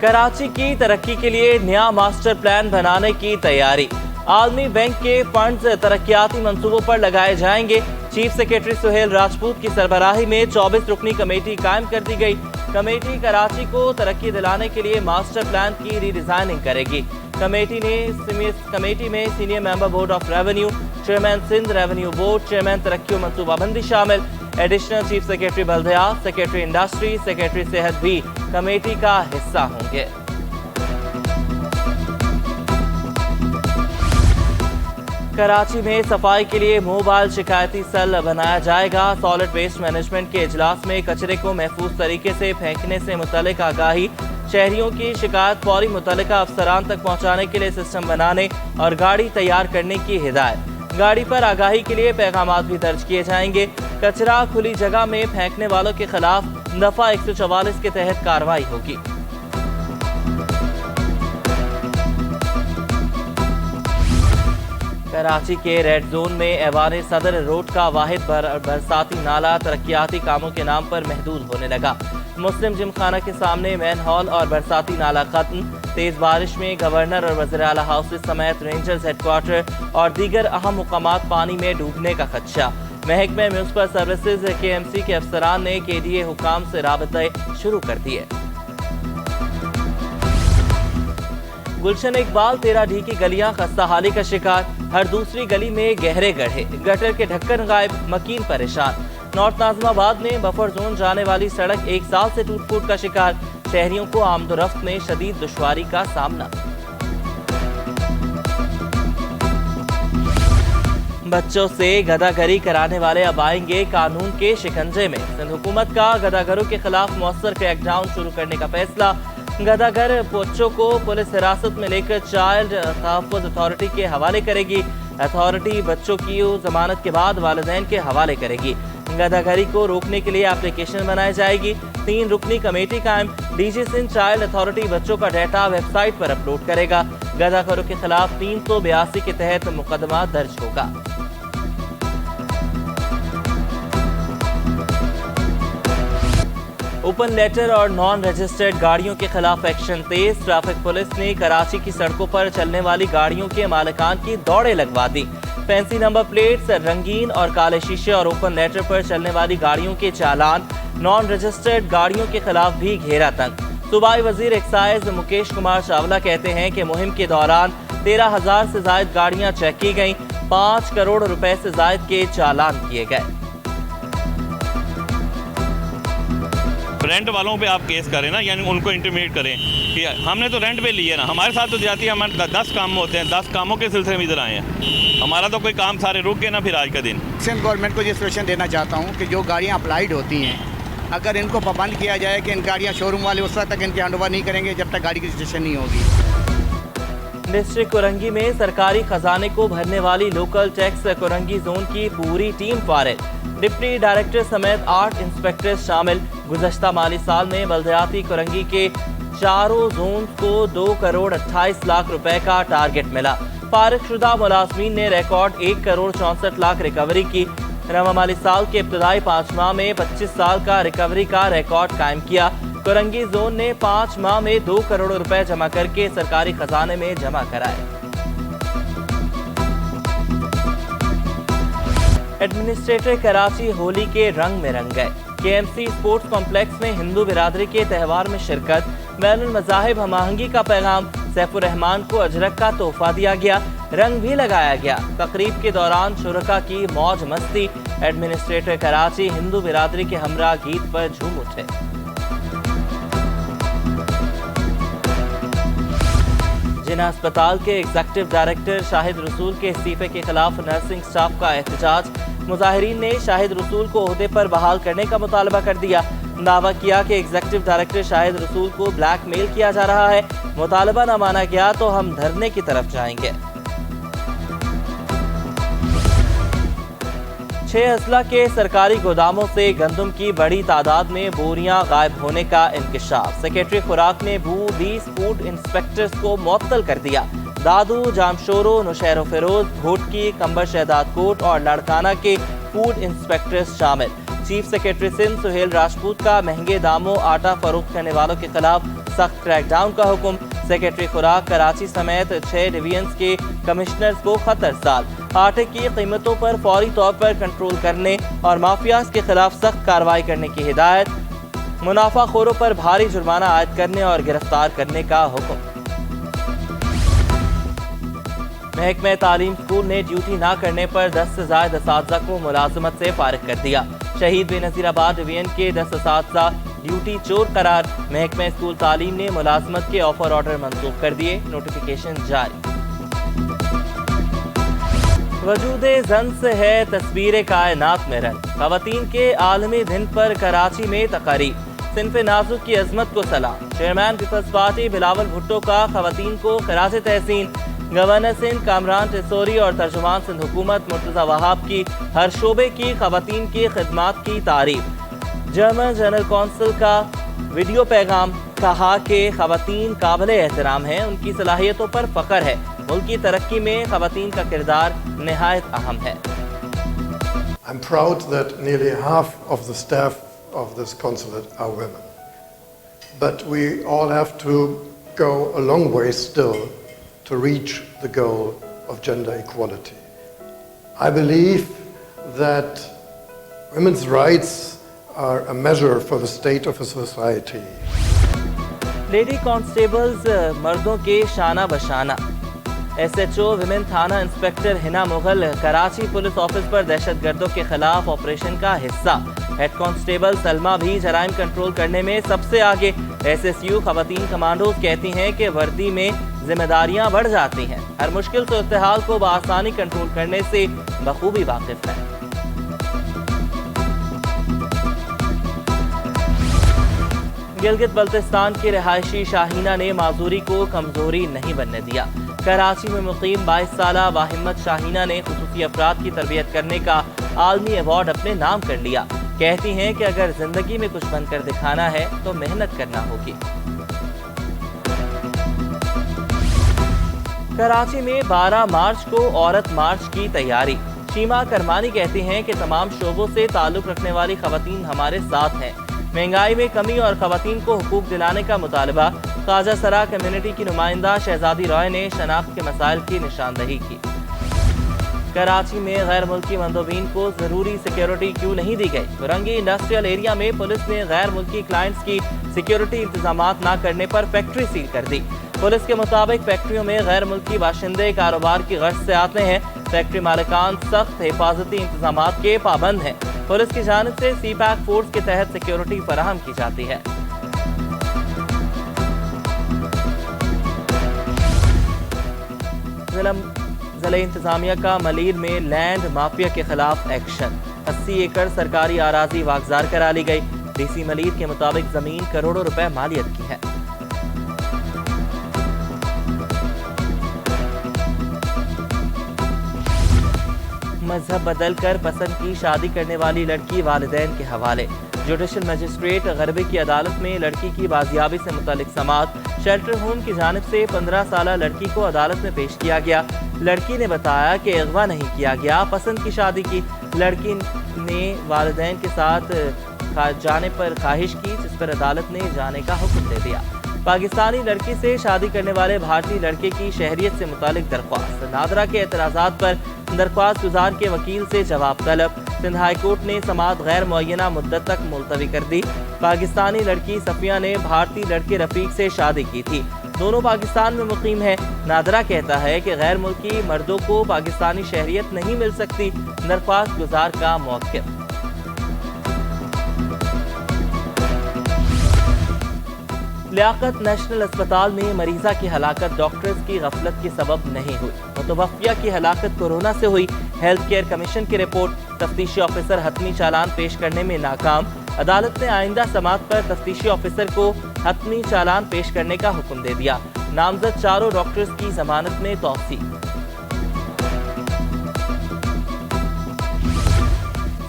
कराची की तरक्की के लिए नया मास्टर प्लान बनाने की तैयारी। आलमी बैंक के फंड्स तरक्याती मंसूबों पर लगाए जाएंगे। चीफ सेक्रेटरी सुहेल राजपूत की सरबराही में 24 रुकनी कमेटी कायम कर दी गई। कमेटी कराची को तरक्की दिलाने के लिए मास्टर प्लान की रीडिजाइनिंग करेगी। कमेटी में senior member board of revenue, chairman Sindh revenue board, chairman तरक्की और मनसूबाबंदी शामिल। एडिशनल चीफ सेक्रेटरी बल्दियात, सेक्रेटरी इंडस्ट्री, सेक्रेटरी सेहत भी कमेटी का हिस्सा होंगे। कराची में सफाई के लिए मोबाइल शिकायती सेल बनाया जाएगा। सॉलिड वेस्ट मैनेजमेंट के इजलास में कचरे को महफूज तरीके से फेंकने से मुतल्लिक आगाही, शहरियों की शिकायत फौरी मुतल्लिका अफसरान तक पहुंचाने के लिए सिस्टम बनाने और गाड़ी तैयार करने की हिदायत। गाड़ी पर आगाही के लिए पैगामात भी दर्ज किए जाएंगे। कचरा खुली जगह में फेंकने वालों के खिलाफ दफा 144 के तहत कार्रवाई होगी। कराची के रेड जोन में ऐवान सदर रोड का वाहिद बरसाती नाला तरक्याती कामों के नाम पर महदूद होने लगा। मुस्लिम जिम खाना के सामने मैन हॉल और बरसाती नाला खत्म। तेज बारिश में गवर्नर और वज़ीर आला हाउस समेत रेंजर्स हेडक्वार्टर और दीगर अहम मुकामात पानी में डूबने का खदशा। महकमे म्यूनसिपल सर्विसेज KMC के अफसरान ने KDA हुकाम से राबते शुरू कर दिए। गुलशन इकबाल 13D की गलियां खस्ताहाली का शिकार। हर दूसरी गली में गहरे गड्ढे, गटर के ढक्कन गायब, मकीन परेशान। नॉर्थ नाज़िमाबाद में बफर जोन जाने वाली सड़क 1 साल से टूट फूट का शिकार। शहरियों को आमदोरफ्त में शदीद दुश्वारी का सामना। बच्चों से गदागरी कराने वाले अब आएंगे कानून के शिकंजे में। सिंध हुकूमत का गदागरों के खिलाफ मौसर क्रैकडाउन शुरू करने का फैसला। गदागर बच्चों को पुलिस हिरासत में लेकर चाइल्ड तहफ़्फ़ुज़ अथॉरिटी के हवाले करेगी। अथॉरिटी बच्चों की जमानत के बाद वालिदैन के हवाले करेगी। गदागरी को रोकने के लिए एप्लीकेशन बनाई जाएगी। 3 रुकनी कमेटी कायम। DG सिंध चाइल्ड अथॉरिटी बच्चों का डाटा वेबसाइट पर अपलोड करेगा। गदागरों के खिलाफ 382 के तहत मुकदमा दर्ज होगा। ओपन लेटर और नॉन रजिस्टर्ड गाड़ियों के खिलाफ एक्शन तेज। ट्रैफिक पुलिस ने कराची की सड़कों पर चलने वाली गाड़ियों के मालिकान की दौड़ें लगवा दी। फैंसी नंबर प्लेट्स, रंगीन और काले शीशे और ओपन लेटर पर चलने वाली गाड़ियों के चालान। नॉन रजिस्टर्ड गाड़ियों के खिलाफ भी घेरा तंग। सूबाई वजीर एक्साइज मुकेश कुमार चावला कहते हैं कि मुहिम के दौरान 13,000 से ज्यादा गाड़ियां चेक की गईं। 5 करोड़ रुपए से ज्यादा के चालान किए गए। रेंट वालों पे आप केस करें ना, यानी उनको इंटीमेट करें कि हमने तो रेंट पे लिए ना, हमारे साथ तो जाती है, हमारे 10 काम होते हैं, 10 कामों के सिलसिले में इधर आए हैं। हमारा तो कोई काम सारे रुक गए ना फिर आज का दिन। सिंध गवर्नमेंट को ये सजेशन देना चाहता हूँ कि जो गाड़ियाँ अप्लाइड होती हैं, अगर इनको पाबंद किया जाए कि इन गाड़ियाँ शोरूम वाले उस वक्त तक इनके हैंड ओवर नहीं करेंगे जब तक गाड़ी की रजिस्ट्रेशन नहीं होगी। डिस्ट्रिक्ट कोरंगी में सरकारी खजाने को भरने वाली लोकल टैक्स कोरंगी जोन की पूरी टीम फारिग। डिप्टी डायरेक्टर समेत 8 इंस्पेक्टर शामिल। गुज़श्ता माली साल में बल्दियाती कोरंगी के चारों जोन को 2 करोड़ 28 लाख रुपए का टारगेट मिला। फारिग शुदा मुलाजमीन ने रिकॉर्ड 1 करोड़ 64 लाख रिकवरी की। रवा माली साल के इब्तदाई 5 माह में 25 साल का रिकवरी का रिकॉर्ड कायम किया। कोरंगी जोन ने 5 माह में 2 करोड़ रुपए जमा करके सरकारी खजाने में जमा कराए। एडमिनिस्ट्रेटर कराची होली के रंग में रंग गए। KMC स्पोर्ट्स कॉम्प्लेक्स में हिंदू बिरादरी के त्यौहार में शिरकत। बैनुल मज़ाहिब हमआहंगी का पैगाम। सैफुर रहमान को अजरक का तोहफा दिया गया, रंग भी लगाया गया। तकरीब के दौरान शुरका की मौज मस्ती। एडमिनिस्ट्रेटर कराची हिंदू बिरादरी के हमरा गीत पर झूम उठे। जिना अस्पताल के एग्जीक्यूटिव डायरेक्टर शाहिद रसूल के इस्तीफे के खिलाफ नर्सिंग स्टाफ का एहतजाज। मुजाहिरीन ने शाहिद रसूल को ओहदे पर बहाल करने का मुतालबा कर दिया। दावा किया कि एग्जीक्यूटिव डायरेक्टर शाहिद रसूल को ब्लैकमेल किया जा रहा है। मुतालबा न माना गया तो हम धरने की तरफ जाएंगे। 6 अजला के सरकारी गोदामों से गंदम की बड़ी तादाद में बोरियां गायब होने का इंकशाफ। सेक्रेटरी खुराक ने 20 फूड इंस्पेक्टर्स को मुअत्तल कर दिया। दादू, जामशोरो, नुशैरो फिरोज, भोटकी, कंबर शहदाद कोट और लड़काना के फूड इंस्पेक्टर्स शामिल। चीफ सेक्रेटरी सिंध सुहेल राजपूत का महंगे दामों आटा फरोख्त करने वालों के खिलाफ सख्त क्रैकडाउन का हुक्म। सेक्रेटरी खुराक कराची समेत 6 डिवीजन्स के कमिश्नर्स को खत अरसाल। आटे की कीमतों पर फौरी तौर पर कंट्रोल करने और माफियाज के खिलाफ सख्त कार्रवाई करने की हिदायत। मुनाफाखोरों पर भारी जुर्माना आयद करने और गिरफ्तार करने का हुक्म। महकमे तालीम स्कूल ने ड्यूटी ना करने पर 10 से ज्यादा असातिज़ा को मुलाजमत से फारिग कर दिया। शहीद बेनज़ीराबाद डिवीजन के 10 असातिज़ा ड्यूटी चोर करार। महकमे स्कूल तालीम ने मुलाजमत के ऑफर ऑर्डर मंसूख कर दिए। नोटिफिकेशन जारी। वजूदे ज़न से है तस्वीर कायनात में रंग। ख़वातीन के आलमी दिन पर कराची में तकारीब। सिन्फ़े नाजुक की अजमत को सलाम। Chairman peoples party Bilawal Bhutto का ख़वातीन को खराज तहसीन। गवर्नर सिंध कामरान टिसोरी और तर्जुमान सिंध हुकूमत मुर्तज़ा वहाब की हर शोबे की ख़वातीन की खिदमात की तारीफ। जर्मन जनरल कौंसिल का वीडियो पैगाम। कहा कि ख़वातीन काबिल एहतराम हैं, उनकी सलाहियतों पर फ़ख्र है। मुल्क की तरक्की में ख़वातीन का किरदार निहायत अहम है। I'm proud that nearly half of the staff of this consulate are women. But we all have to go a long way still to reach the goal of gender equality. I believe that women's rights are a measure for the state of a society. Lady constables मर्दों के शाना बशाना। SHO women थाना inspector Hina Mughal Karachi police office पर दहशतगर्दों के खिलाफ operation का हिस्सा। Head constable Salma भी जराइम कंट्रोल करने में सबसे आगे। SSU खवातीन कमांडोज कहती हैं कि वर्दी में जिम्मेदारियां बढ़ जाती हैं। हर मुश्किल सूरत-ए-हाल को बआसानी कंट्रोल करने से बखूबी वाकिफ है। गिलगित बल्तिस्तान की रिहायशी शाहीना ने माजूरी को कमजोरी नहीं बनने दिया। कराची में मुकीम 22 साला बाहिम्मत शाहीना ने खुसूसी अफराद की तरबियत करने का आलमी अवार्ड अपने नाम कर लिया। कहती हैं कि अगर जिंदगी में कुछ बनकर दिखाना है तो मेहनत करना होगी। कराची में 12 मार्च को औरत मार्च की तैयारी। शीमा करमानी कहती हैं कि तमाम शोबों से ताल्लुक रखने वाली खवातीन हमारे साथ हैं। महंगाई में कमी और खवातीन को हुकूक दिलाने का मुतालबा। ख्वाजा सरा कम्युनिटी की नुमाइंदा शहजादी रॉय ने शनाख्त के मसाइल की निशानदही की। कराची में गैर मुल्की मंदोबीन को जरूरी सिक्योरिटी क्यों नहीं दी गई। फरंगी इंडस्ट्रियल एरिया में पुलिस ने गैर मुल्की क्लाइंट्स की सिक्योरिटी इंतजामात न करने पर फैक्ट्री सील कर दी। पुलिस के मुताबिक फैक्ट्रियों में गैर मुल्की बाशिंदे कारोबार की गर्ज से आते हैं। फैक्ट्री मालिकान सख्त हिफाजती इंतजामात के पाबंद हैं। पुलिस की जानिब से CPAC फोर्स के तहत सिक्योरिटी फराहम की जाती है। जिला इंतजामिया का मलीर में लैंड माफिया के खिलाफ एक्शन। 80 एकड़ सरकारी आराजी वागजार करा ली गई। DC मलीर के मुताबिक जमीन करोड़ों रुपए मालियत की है। मजहब बदल कर पसंद की शादी करने वाली लड़की वालिदैन के हवाले। जुडिशल मजिस्ट्रेट गरबे की अदालत में लड़की की बाजियाबी से मुतालिक समात। शेल्टर होम की जानिब से 15 साला लड़की को अदालत में पेश किया गया। लड़की ने बताया कि अगवा नहीं किया गया, पसंद की शादी की। लड़की ने वालिदैन के साथ जाने पर ख्वाहिश की, जिस पर अदालत ने जाने का हुक्म दे दिया। पाकिस्तानी लड़की से शादी करने वाले भारतीय लड़के की शहरियत से मुतालिक दरख्वास्त। नादरा के एतराज़ात पर दरख्वास्त गुजार के वकील से जवाब तलब। सिंध हाई कोर्ट ने समाअत गैर मुअय्यना मुद्दत तक मुलतवी कर दी। पाकिस्तानी लड़की सफिया ने भारतीय लड़के रफीक से शादी की थी। दोनों पाकिस्तान में मुकीम है। नादरा कहता है कि गैर मुल्की मर्दों को पाकिस्तानी शहरियत नहीं मिल सकती। दरख्वास्त गुजार का मौक़िफ़। लियाकत नेशनल अस्पताल में मरीजा की हलाकत डॉक्टर्स की गफलत के सबब नहीं हुई। मुतवफ़िया की हलाकत कोरोना से हुई। हेल्थ केयर कमीशन की रिपोर्ट। तफ्तीशी ऑफिसर हतमी चालान पेश करने में नाकाम। अदालत ने आइंदा समाअत पर तफ्तीशी ऑफिसर को हतमी चालान पेश करने का हुक्म दे दिया। नामजद चारों डॉक्टर्स की जमानत में तौसी।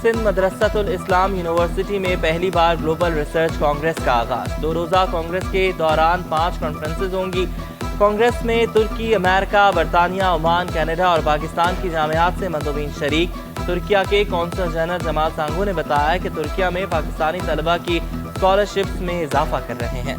सिंध मदरसतुल इस्लाम यूनिवर्सिटी में पहली बार ग्लोबल रिसर्च कांग्रेस का आगाज। 2 रोज़ा कांग्रेस के दौरान 5 कॉन्फ्रेंसेस होंगी। कांग्रेस में तुर्की, अमेरिका, बरतानिया, ओमान, कनाडा और पाकिस्तान की जामियात से मंदोबीन शरीक। तुर्किया के कौंसल जनरल जमाल सांगो ने बताया कि तुर्किया में पाकिस्तानी तलबा की स्कॉलरशिप्स में इजाफा कर रहे हैं।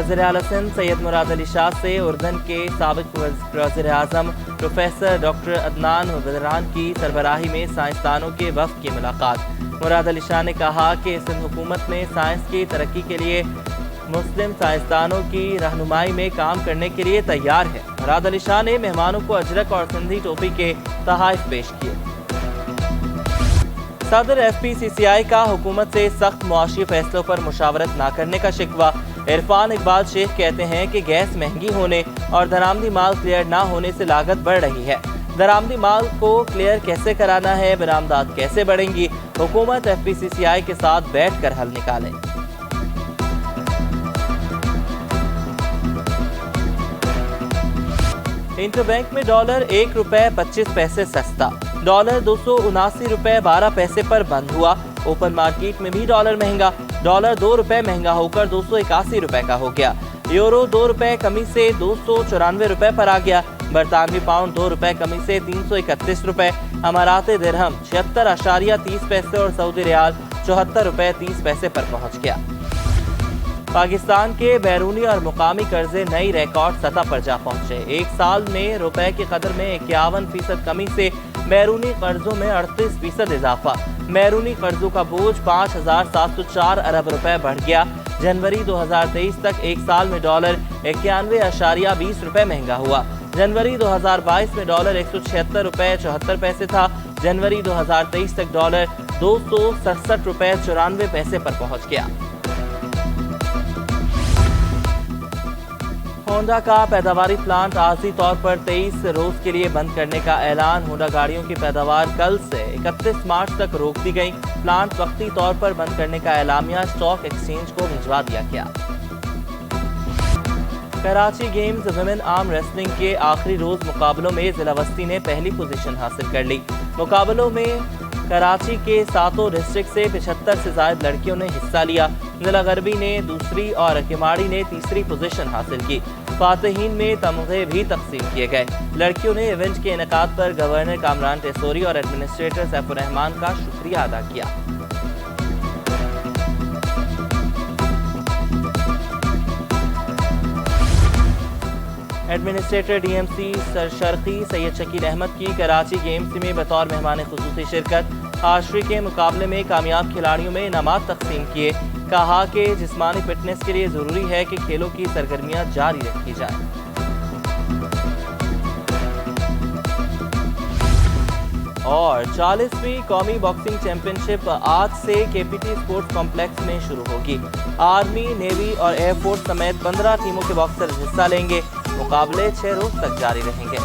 वज़ीर आला सिंध सैयद मुराद अली शाह से उर्दन के साबिक वज़ीर आज़म प्रोफेसर डॉक्टर अदनान वज़रान की सरबराही में साइंसदानों के वफ़द की मुलाकात। मुराद अली शाह ने कहा कि सिंध हुकूमत में साइंस की तरक्की के लिए मुस्लिम साइंसदानों की रहनुमाई में काम करने के लिए तैयार है। मुराद अली शाह ने मेहमानों को अजरक और सिंधी टोपी के तोहफे पेश किए। सदर FPCCI का हुकूमत से सख्त मुआशी फैसलों पर मुशावरत न करने का शिकवा। इरफान इकबाल शेख कहते हैं कि गैस महंगी होने और दरामदी माल क्लियर न होने से लागत बढ़ रही है। दरामदी माल को क्लियर कैसे कराना है, बरामदात कैसे बढ़ेंगी, हुकूमत FPCCI के साथ बैठ कर हल निकाले। इंटरबैंक में डॉलर 1 रुपए 25 पैसे सस्ता, डॉलर 279 रुपए 12 पैसे पर बंद हुआ। ओपन मार्केट में भी डॉलर महंगा, डॉलर 2 रुपए महंगा होकर 281 रुपए का हो गया। यूरो 2 रुपए कमी से 294 रुपए पर आ गया। बरतानवी पाउंड 2 रुपए कमी से 331 रुपए। अमाराती दिरहम 76.30 पैसे और सऊदी रियाल 74 रुपए 30 पैसे पर पहुंच गया। पाकिस्तान के बैरूनी और मुकामी कर्जे नई रिकॉर्ड सतह पर जा पहुंचे। एक साल में रुपए की कदर में 51% कमी से बैरूनी कर्जों में 38% इजाफा। बैरूनी कर्जों का बोझ 5,704 अरब रुपए बढ़ गया। जनवरी 2023 तक एक साल में डॉलर 91.20 रुपए महंगा हुआ। जनवरी 2022 में डॉलर 176 रुपए 74 पैसे था। जनवरी 2023 तक डॉलर 267 रुपए 94 पैसे पर पहुंच गया। होंडा का पैदावारी प्लांट आर्जी तौर पर 23 रोज के लिए बंद करने का ऐलान। होंडा गाड़ियों की पैदावार कल से 31 मार्च तक रोक दी गई। प्लांट वक्ती तौर पर बंद करने का एलामिया स्टॉक एक्सचेंज को भिजवा दिया गया। Karachi games women arm wrestling के आखिरी रोज मुकाबलों में जिला वस्ती ने पहली पोजीशन हासिल कर ली। मुकाबलों में कराची के 7 डिस्ट्रिक्ट से 75 से ज्यादा लड़कियों ने हिस्सा लिया। जिला गरबी ने दूसरी और किमाड़ी ने तीसरी पोजीशन हासिल की। फातिहीन में तमगे भी तकसीम किए गए। लड़कियों ने इवेंट के इनेकाद पर गवर्नर कामरान टेसोरी और एडमिनिस्ट्रेटर सैफुर रहमान का शुक्रिया अदा किया। एडमिनिस्ट्रेटर DMC सरशर्की सैयद शकील अहमद की कराची गेम्स में बतौर मेहमान खुसूसी शिरकत। आर्चरी के मुकाबले में कामयाब खिलाड़ियों में इनामात तकसीम किए। कहा कि जिस्मानी फिटनेस के लिए जरूरी है कि खेलों की सरगर्मियां जारी रखी जाए। और 40वीं कौमी बॉक्सिंग चैंपियनशिप आज से KPT स्पोर्ट्स कॉम्प्लेक्स में शुरू होगी। आर्मी, नेवी और एयरफोर्स समेत 15 टीमों के बॉक्सर हिस्सा लेंगे। मुकाबले 6 रोज तक जारी रहेंगे।